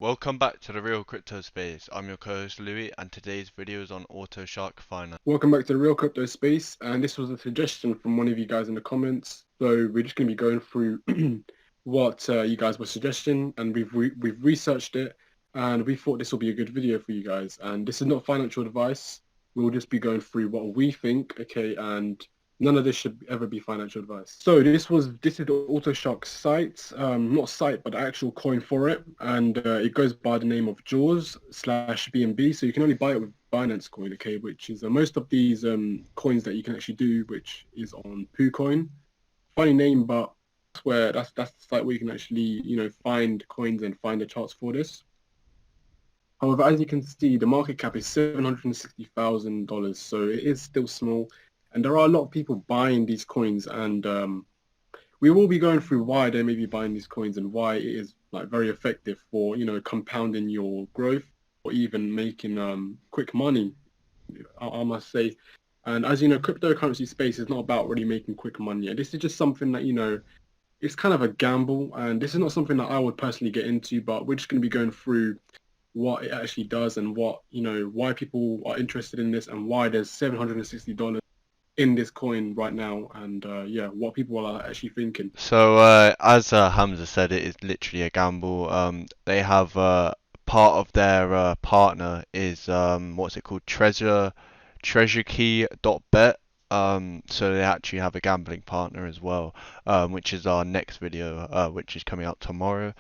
Welcome back to the real crypto space. I'm your co-host Louis, and today's video is on AutoShark Finance. Welcome back to the real crypto space, and this was a suggestion from one of you guys in the comments. So we're just going to be going through what you guys were suggesting, and we've researched it, and we thought this will be a good video for you guys. And this is not financial advice. We'll just be going through what we think, okay? And none of this should ever be financial advice. So this is the AutoShark site, not site, but the actual coin for it, and it goes by the name of Jaws/BNB. So you can only buy it with Binance coin, okay, which is most of these coins that you can actually do, which is on PooCoin. Funny name, but that's the site where you can actually find coins and find the charts for this. However, as you can see, the market cap is $760,000, so it is still small, and there are a lot of people buying these coins, and we will be going through why they may be buying these coins and why it is like very effective for compounding your growth or even making quick money, I must say. And as you know, cryptocurrency space is not about really making quick money. And this is just something that it's kind of a gamble. And this is not something that I would personally get into, but we're just going to be going through what it actually does and why people are interested in this and why there's $760 in this coin right now, and yeah, what people are actually thinking. So, as Hamza said, it is literally a gamble. They have part of their partner is what's it called? treasurekey.bet. So they actually have a gambling partner as well, which is our next video, which is coming out tomorrow.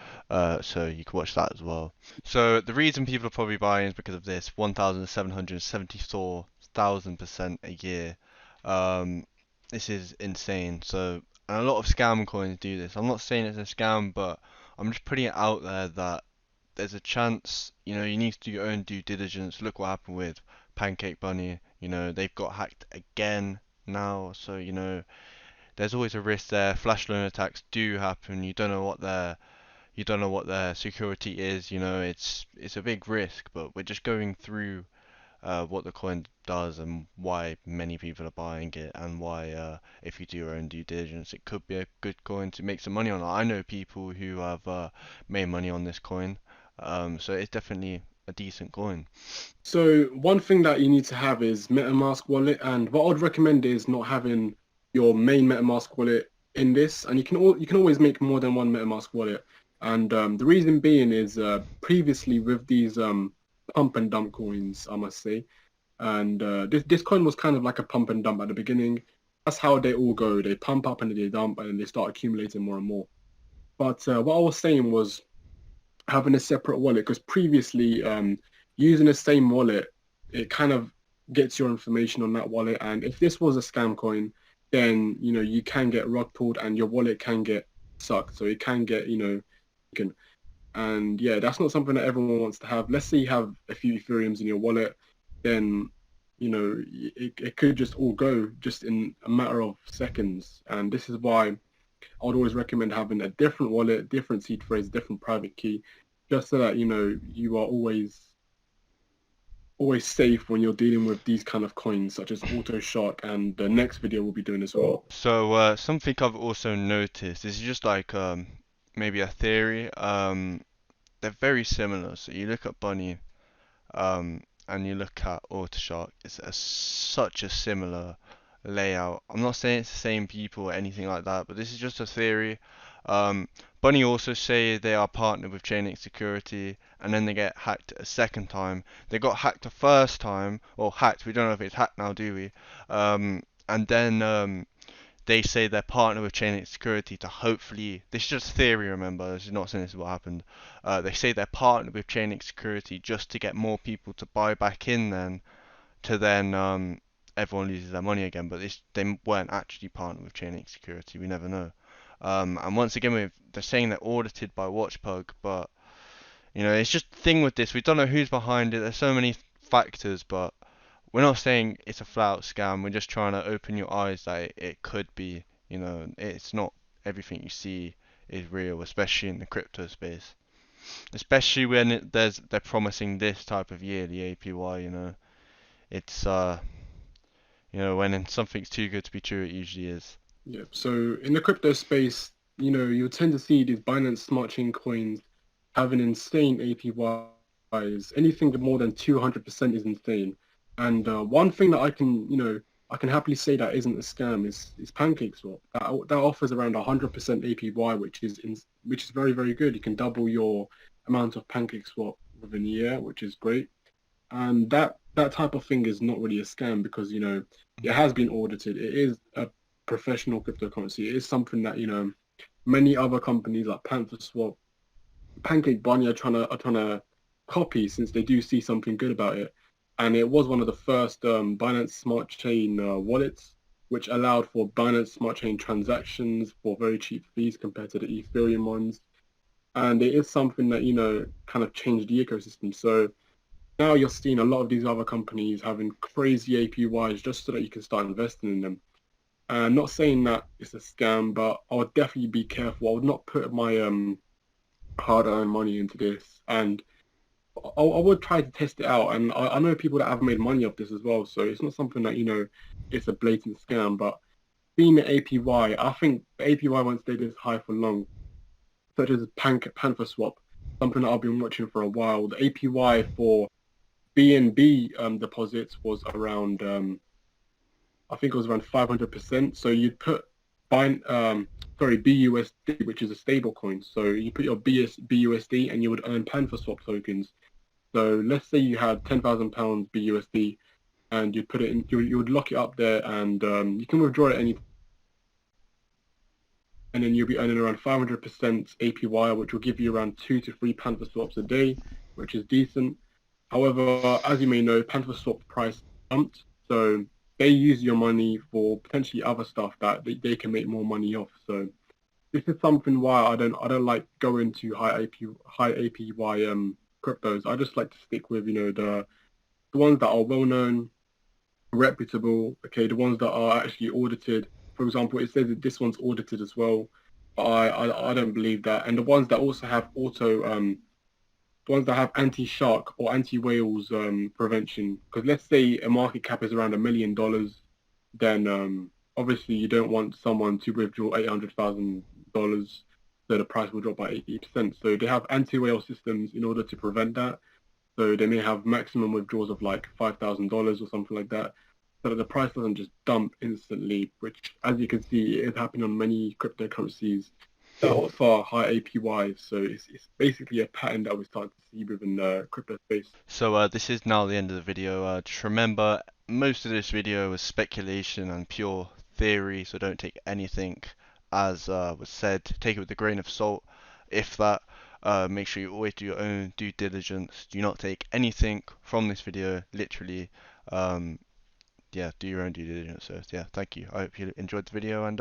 So you can watch that as well. So the reason people are probably buying is because of this 1,774,000% a year. Um, this is insane. So, and a lot of scam coins do this. I'm not saying it's a scam, but I'm just putting it out there that there's a chance, you need to do your own due diligence. Look what happened with Pancake Bunny. They've got hacked again now, so there's always a risk there. Flash loan attacks do happen. You don't know what their security is. It's a big risk, but we're just going through what the coin does and why many people are buying it, and why if you do your own due diligence, it could be a good coin to make some money on. I know people who have made money on this coin, so it's definitely a decent coin. So one thing that you need to have is MetaMask wallet, and what I'd recommend is not having your main MetaMask wallet in this, and you can always make more than one MetaMask wallet. And the reason being is previously with these pump and dump coins, I must say, and this coin was kind of like a pump and dump at the beginning. That's how they all go. They pump up and they dump, and then they start accumulating more and more. But what I was saying was having a separate wallet, because previously using the same wallet, it kind of gets your information on that wallet. And if this was a scam coin, then you can get rug pulled and your wallet can get sucked. So it can get taken. And yeah, that's not something that everyone wants to have. Let's say you have a few Ethereums in your wallet, then it could just all go just in a matter of seconds. And this is why I would always recommend having a different wallet, different seed phrase, different private key, just so that you are always safe when you're dealing with these kind of coins, such as AutoShark, and the next video we'll be doing as well. So something I've also noticed, this is just like maybe a theory. They're very similar. So you look at Bunny, and you look at AutoShark, it's such a similar layout. I'm not saying it's the same people or anything like that, but this is just a theory. Um, Bunny also say they are partnered with Chainlink Security, and then they get hacked a second time. They got hacked the first time, or hacked. We don't know if it's hacked now, do we? And then they say they're partnered with Chainlink Security to hopefully. This is just theory, remember. This is not saying this is what happened. They say they're partnered with Chainlink Security just to get more people to buy back in, then everyone loses their money again. But they weren't actually partnered with Chainlink Security. We never know. And once again, they're saying they're audited by Watchpug, but it's just the thing with this. We don't know who's behind it. There's so many factors, but we're not saying it's a flat out scam. We're just trying to open your eyes that it could be. It's not everything you see is real, especially in the crypto space. Especially when they're promising this type of yearly APY. It's when something's too good to be true, it usually is. Yeah. So in the crypto space, you tend to see these Binance Smart Chain coins having insane APYs. Anything more than 200% is insane. And one thing that I can happily say that isn't a scam is pancakeswap. That offers around 100% APY, which is very, very good. You can double your amount of pancakeswap within a year, which is great. And that type of thing is not really a scam because it has been audited. It is a professional cryptocurrency. It is something that many other companies like PancakeSwap, Pancake Bunny are trying to copy since they do see something good about it. And it was one of the first Binance Smart Chain wallets, which allowed for Binance Smart Chain transactions for very cheap fees compared to the Ethereum ones. And it is something that kind of changed the ecosystem. So now you're seeing a lot of these other companies having crazy APYs just so that you can start investing in them. And not saying that it's a scam, but I would definitely be careful. I would not put my hard-earned money into this, and I would try to test it out. And I know people that have made money off this as well, so it's not something that it's a blatant scam. But seeing the APY, I think the APY won't stay this high for long, such as Panther Swap, something that I've been watching for a while. The APY for BNB deposits was around I think it was around 500%. So you'd put BUSD, which is a stable coin. So you put your BUSD and you would earn Panther Swap tokens. So let's say you had £10,000 BUSD and you'd put it in, you would lock it up there and you can withdraw it any, and then you'll be earning around 500% APY, which will give you around 2 to 3 Panther Swaps a day, which is decent. However, as you may know, Panther Swap price dumped, so they use your money for potentially other stuff that they can make more money off. So this is something why I don't like going to high APY cryptos. I just like to stick with the ones that are well known, reputable. Okay, the ones that are actually audited. For example, it says that this one's audited as well. But I don't believe that. And the ones that also have the ones that have anti-shark or anti-whales prevention. Because let's say a market cap is around $1 million, then obviously you don't want someone to withdraw $800,000, so the price will drop by 80%. So they have anti-whale systems in order to prevent that. So they may have maximum withdrawals of like $5,000 or something like that, so that the price doesn't just dump instantly, which, as you can see, is happening on many cryptocurrencies that offer high APYs. So it's basically a pattern that we start to see within the crypto space. So this is now the end of the video. Just remember, most of this video was speculation and pure theory, so don't take anything as was said. Take it with a grain of salt. If that, make sure you always do your own due diligence. Do not take anything from this video literally. Yeah, do your own due diligence. So yeah, thank you. I hope you enjoyed the video and